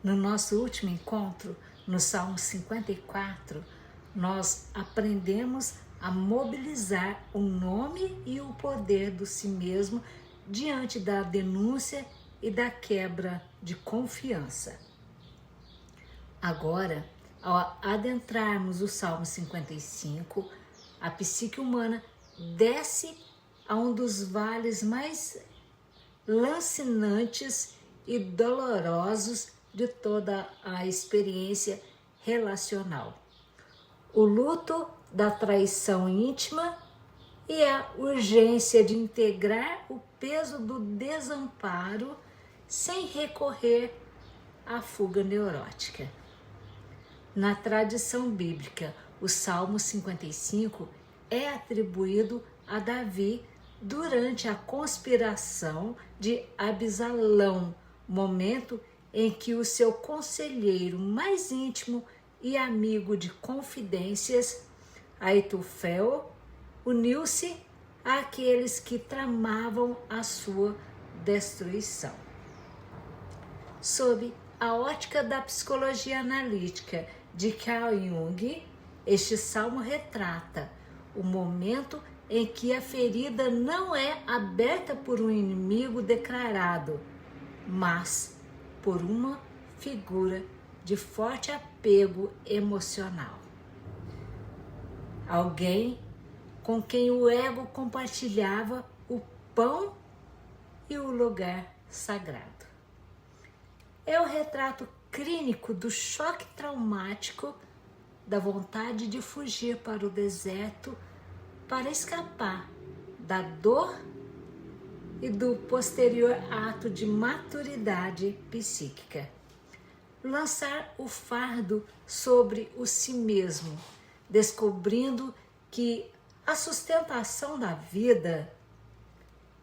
No nosso último encontro, no Salmo 54, nós aprendemos a mobilizar o nome e o poder do si mesmo diante da denúncia e da quebra de confiança. Agora, ao adentrarmos o Salmo 55, a psique humana desce a um dos vales mais lancinantes e dolorosos de toda a experiência relacional. O luto da traição íntima e a urgência de integrar o peso do desamparo sem recorrer à fuga neurótica. Na tradição bíblica, o Salmo 55 é atribuído a Davi durante a conspiração de Absalão, momento em que o seu conselheiro mais íntimo e amigo de confidências, Aitofel, uniu-se àqueles que tramavam a sua destruição. Sob a ótica da psicologia analítica de Carl Jung, este salmo retrata o momento em que a ferida não é aberta por um inimigo declarado, mas por uma figura de forte apego emocional. Alguém com quem o ego compartilhava o pão e o lugar sagrado. É o retrato clínico do choque traumático, da vontade de fugir para o deserto para escapar da dor e do posterior ato de maturidade psíquica. Lançar o fardo sobre o si mesmo, descobrindo que a sustentação da vida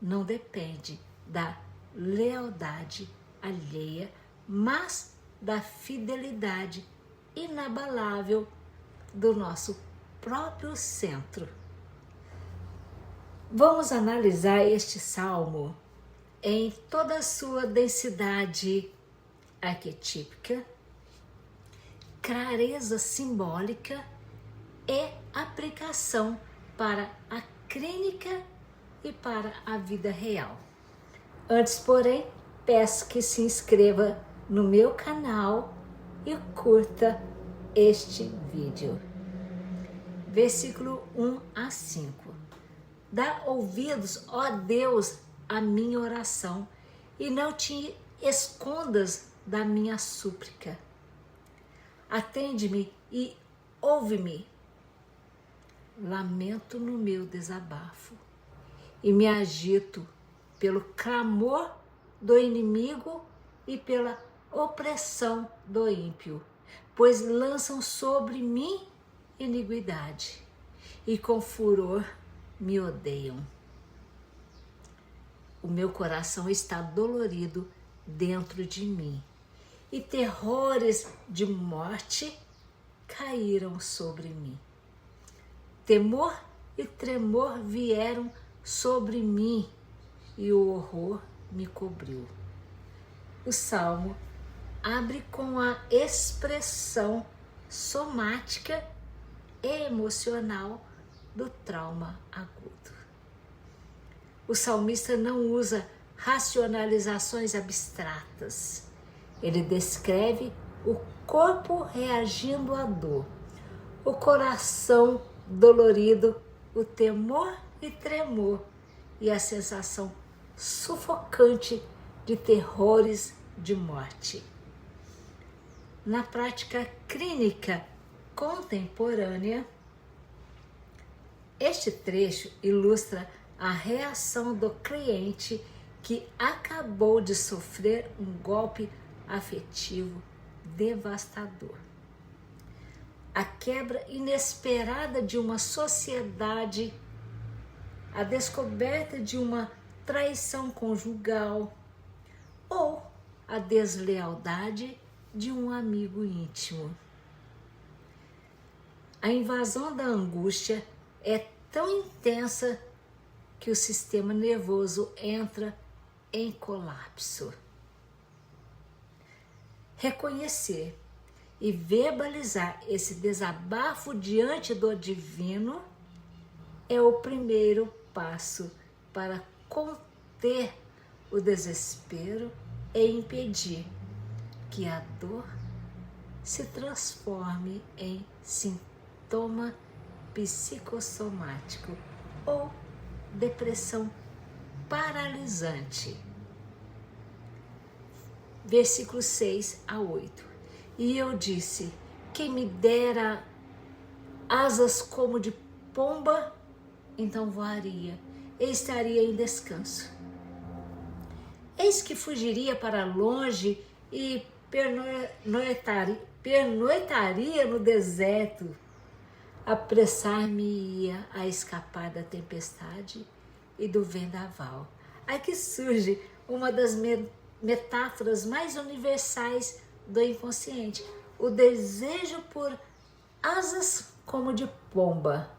não depende da lealdade alheia, mas da fidelidade inabalável do nosso próprio centro. Vamos analisar este salmo em toda a sua densidade arquetípica, clareza simbólica e aplicação para a clínica e para a vida real. Antes, porém, peço que se inscreva no meu canal e curta este vídeo. Versículo 1 a 5. Dá ouvidos, ó Deus, à minha oração, e não te escondas da minha súplica. Atende-me e ouve-me. Lamento no meu desabafo e me agito pelo clamor do inimigo e pela opressão do ímpio, pois lançam sobre mim iniquidade e com furor me odeiam. O meu coração está dolorido dentro de mim e terrores de morte caíram sobre mim. Temor e tremor vieram sobre mim e o horror me cobriu. O salmo abre com a expressão somática e emocional do trauma agudo. O salmista não usa racionalizações abstratas. Ele descreve o corpo reagindo à dor, o coração dolorido, o temor e tremor e a sensação sufocante de terrores de morte. Na prática clínica contemporânea, este trecho ilustra a reação do cliente que acabou de sofrer um golpe afetivo devastador. A quebra inesperada de uma sociedade, a descoberta de uma traição conjugal ou a deslealdade de um amigo íntimo. A invasão da angústia é tão intensa que o sistema nervoso entra em colapso. Reconhecer e verbalizar esse desabafo diante do divino é o primeiro passo para conter o desespero e impedir que a dor se transforme em sintoma psicossomático ou depressão paralisante. Versículos 6 a 8. E eu disse: quem me dera asas como de pomba, então voaria e estaria em descanso. Eis que fugiria para longe e pernoitaria no deserto. Apressar-me-ia a escapar da tempestade e do vendaval. Aqui surge uma das metáforas mais universais do inconsciente, o desejo por asas como de pomba,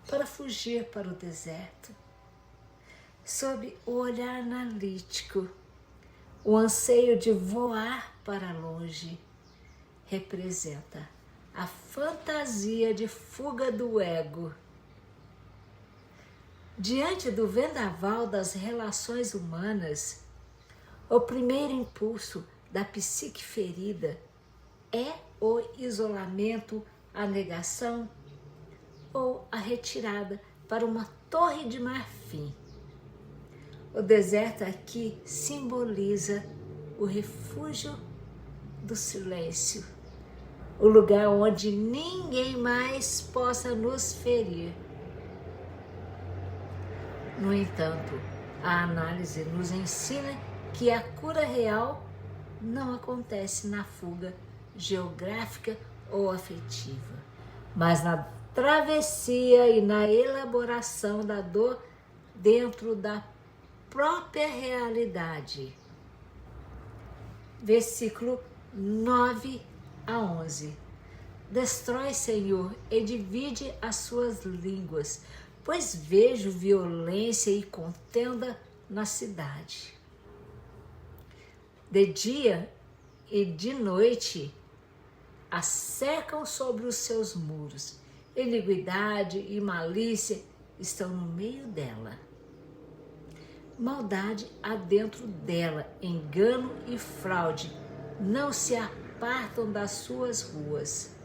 para fugir para o deserto. Sob o olhar analítico, o anseio de voar para longe representa a fantasia de fuga do ego. Diante do vendaval das relações humanas, o primeiro impulso da psique ferida é o isolamento, a negação ou a retirada para uma torre de marfim. O deserto aqui simboliza o refúgio do silêncio, o lugar onde ninguém mais possa nos ferir. No entanto, a análise nos ensina que a cura real não acontece na fuga geográfica ou afetiva, mas na travessia e na elaboração da dor dentro da própria realidade. Versículo 9 a 11. Destrói, Senhor, e divide as suas línguas, pois vejo violência e contenda na cidade. De dia e de noite a cercam sobre os seus muros. Iniquidade e malícia estão no meio dela. Maldade há dentro dela, engano e fraude não se apartam das suas ruas.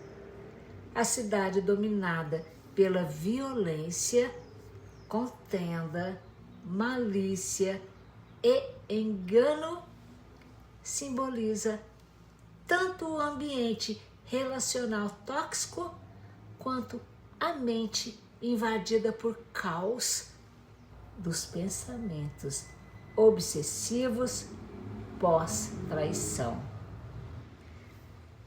A cidade dominada pela violência, contenda, malícia e engano simboliza tanto o ambiente relacional tóxico quanto a mente invadida por caos dos pensamentos obsessivos pós-traição.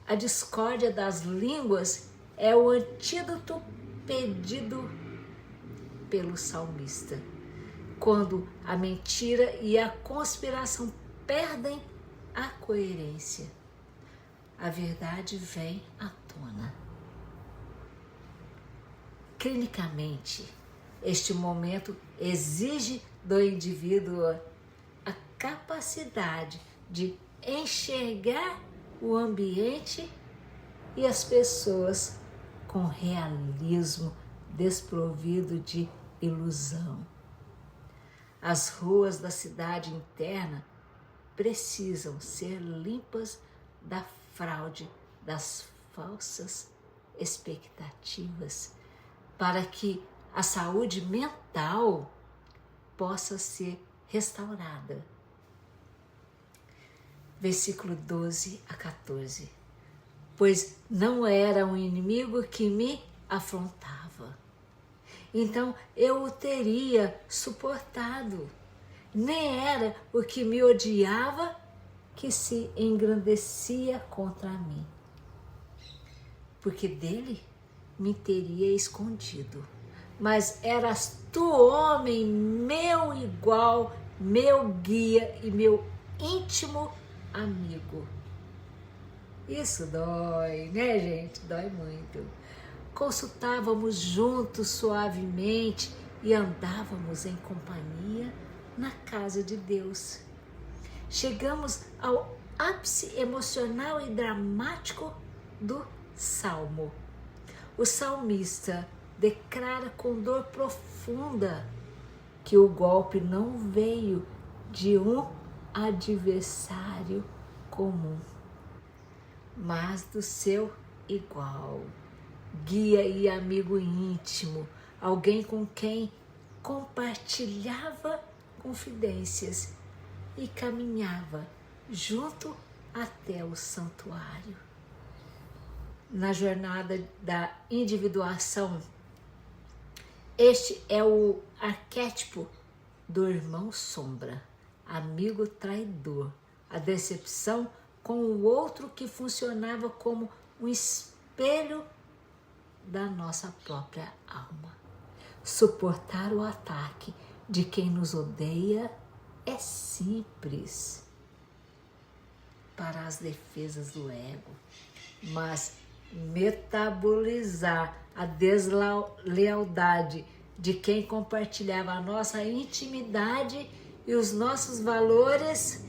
A discórdia das línguas é o antídoto pedido pelo salmista, quando a mentira e a conspiração perdem a coerência. A verdade vem à tona. Clinicamente, este momento exige do indivíduo a capacidade de enxergar o ambiente e as pessoas com realismo desprovido de ilusão. As ruas da cidade interna precisam ser limpas da fraude, das falsas expectativas, para que a saúde mental possa ser restaurada. Versículo 12 a 14. Pois não era um inimigo que me afrontava, então eu o teria suportado. Nem era o que me odiava que se engrandecia contra mim, porque dele me teria escondido. Mas eras tu, homem, meu igual, meu guia e meu íntimo amigo. Isso dói, né, gente? Dói muito. Consultávamos juntos suavemente e andávamos em companhia na casa de Deus. Chegamos ao ápice emocional e dramático do Salmo. O salmista declara com dor profunda que o golpe não veio de um adversário comum, mas do seu igual, guia e amigo íntimo, alguém com quem compartilhava confidências e caminhava junto até o santuário. Na jornada da individuação, este é o arquétipo do irmão sombra, amigo traidor, a decepção com o outro que funcionava como um espelho da nossa própria alma. Suportar o ataque de quem nos odeia é simples para as defesas do ego, mas metabolizar a deslealdade de quem compartilhava a nossa intimidade e os nossos valores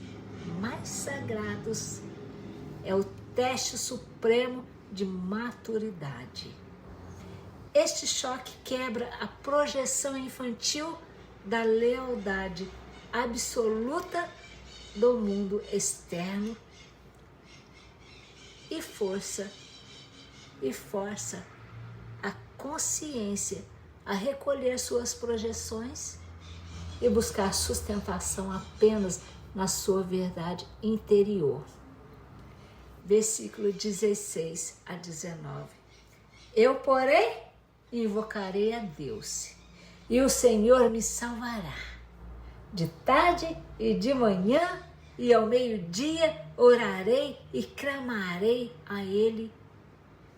mais sagrados é o teste supremo de maturidade. Este choque quebra a projeção infantil da lealdade absoluta do mundo externo e força a consciência a recolher suas projeções e buscar sustentação apenas na sua verdade interior. Versículo 16 a 19. Eu, porém, invocarei a Deus, e o Senhor me salvará. De tarde e de manhã e ao meio-dia orarei e clamarei a Ele,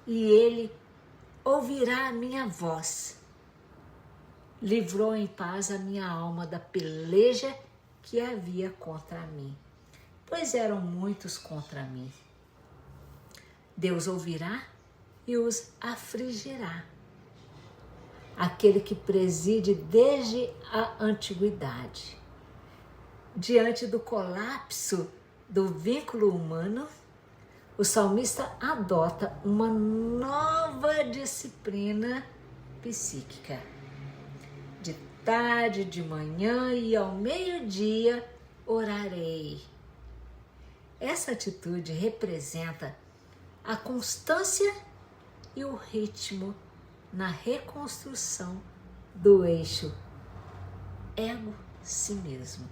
e Ele ouvirá a minha voz. Livrou em paz a minha alma da peleja que havia contra mim, pois eram muitos contra mim. Deus ouvirá e os afligirá. Aquele que preside desde a antiguidade. Diante do colapso do vínculo humano, o salmista adota uma nova disciplina psíquica. De tarde, de manhã e ao meio-dia orarei. Essa atitude representa a constância e o ritmo na reconstrução do eixo ego-si mesmo.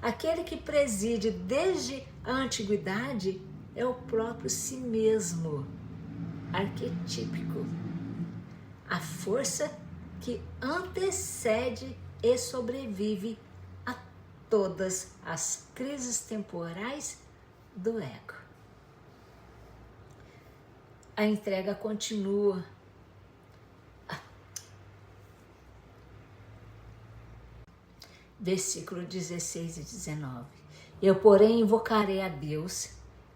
Aquele que preside desde a antiguidade é o próprio si mesmo, arquetípico. A força que antecede e sobrevive a todas as crises temporais do ego. A entrega continua. Versículo 16 e 19. Eu, porém, invocarei a Deus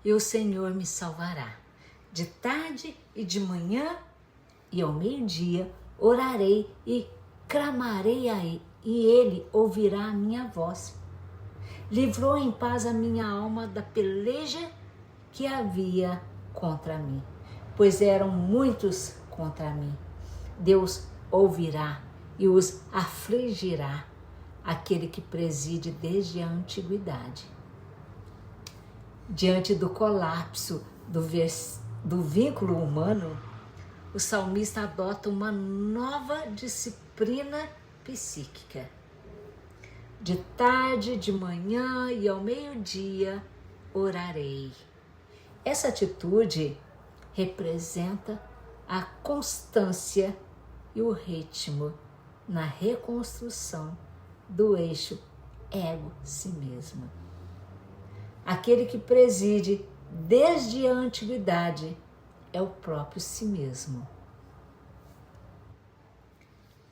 e o Senhor me salvará. De tarde e de manhã e ao meio-dia orarei e clamarei a Ele, e Ele ouvirá a minha voz. Livrou em paz a minha alma da peleja que havia contra mim, pois eram muitos contra mim. Deus ouvirá e os afligirá, aquele que preside desde a antiguidade. Diante do colapso do vínculo humano, o salmista adota uma nova disciplina psíquica. De tarde, de manhã e ao meio-dia orarei. Essa atitude representa a constância e o ritmo na reconstrução do eixo ego-si mesmo. Aquele que preside desde a antiguidade é o próprio si mesmo.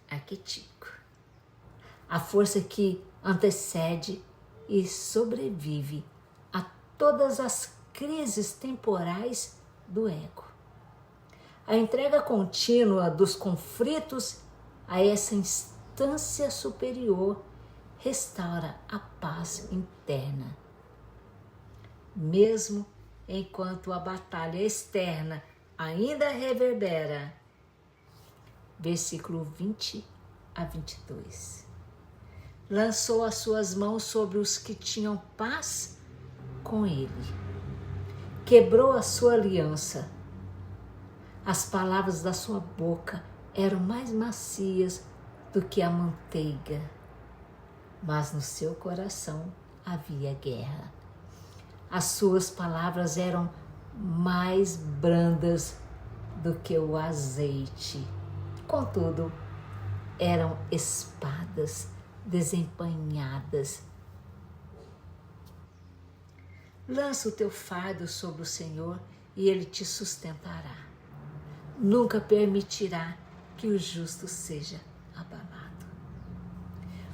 Arquetípico. A força que antecede e sobrevive a todas as crises temporais do ego. A entrega contínua dos conflitos a essa instância superior restaura a paz interna. mesmo enquanto a batalha externa ainda reverbera. Versículo 20 a 22. Lançou as suas mãos sobre os que tinham paz com ele. Quebrou a sua aliança. As palavras da sua boca eram mais macias do que a manteiga, mas no seu coração havia guerra. As suas palavras eram mais brandas do que o azeite. Contudo, eram espadas desembainhadas. Lança o teu fardo sobre o Senhor e Ele te sustentará. Nunca permitirá que o justo seja abalado.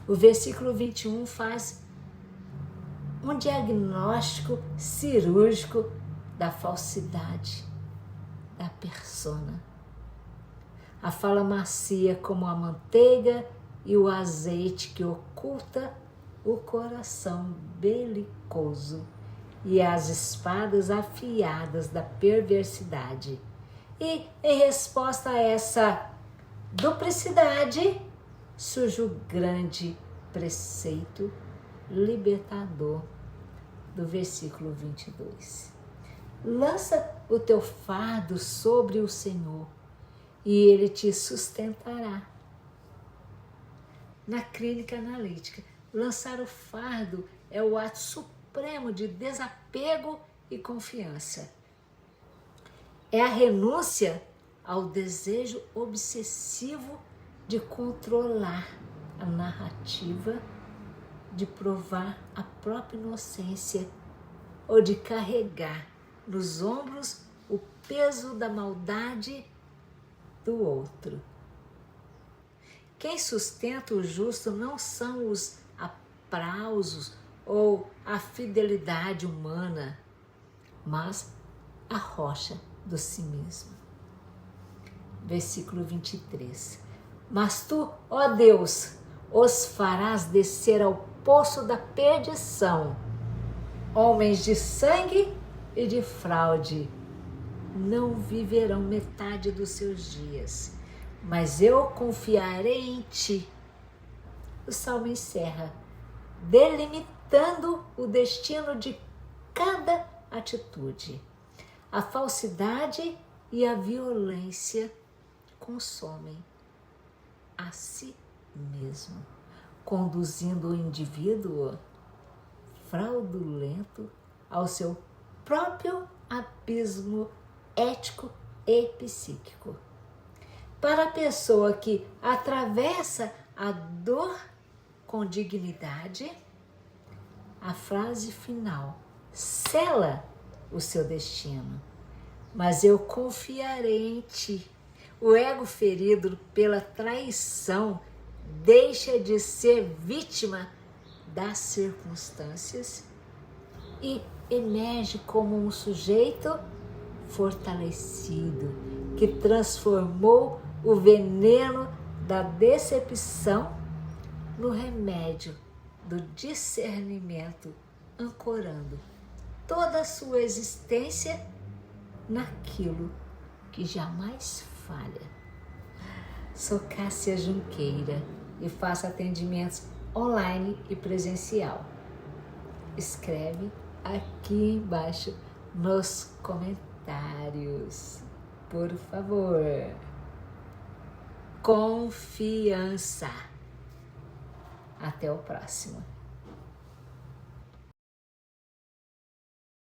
O versículo 21 faz um diagnóstico cirúrgico da falsidade da persona. A fala macia como a manteiga e o azeite que oculta o coração belicoso e as espadas afiadas da perversidade. E em resposta a essa duplicidade, surge o grande preceito libertador do versículo 22. Lança o teu fardo sobre o Senhor e Ele te sustentará. Na clínica analítica, lançar o fardo é o ato supremo de desapego e confiança. É a renúncia ao desejo obsessivo de controlar a narrativa, de provar a própria inocência ou de carregar nos ombros o peso da maldade do outro. Quem sustenta o justo não são os aplausos ou a fidelidade humana, mas a rocha do si mesmo. Versículo 23. Mas tu, ó Deus, os farás descer ao poço da perdição. Homens de sangue e de fraude não viverão metade dos seus dias, mas eu confiarei em ti. O salmo encerra delimitando o destino de cada atitude. A falsidade e a violência consomem a si mesmo, conduzindo o indivíduo fraudulento ao seu próprio abismo ético e psíquico. Para a pessoa que atravessa a dor com dignidade, a frase final sela o seu destino. Mas eu confiarei em ti. O ego ferido pela traição deixa de ser vítima das circunstâncias e emerge como um sujeito fortalecido que transformou o veneno da decepção no remédio do discernimento, ancorando toda a sua existência naquilo que jamais falha. Sou Cássia Junqueira e faço atendimentos online e presencial. Escreve aqui embaixo nos comentários, por favor. Confiança. Até o próximo.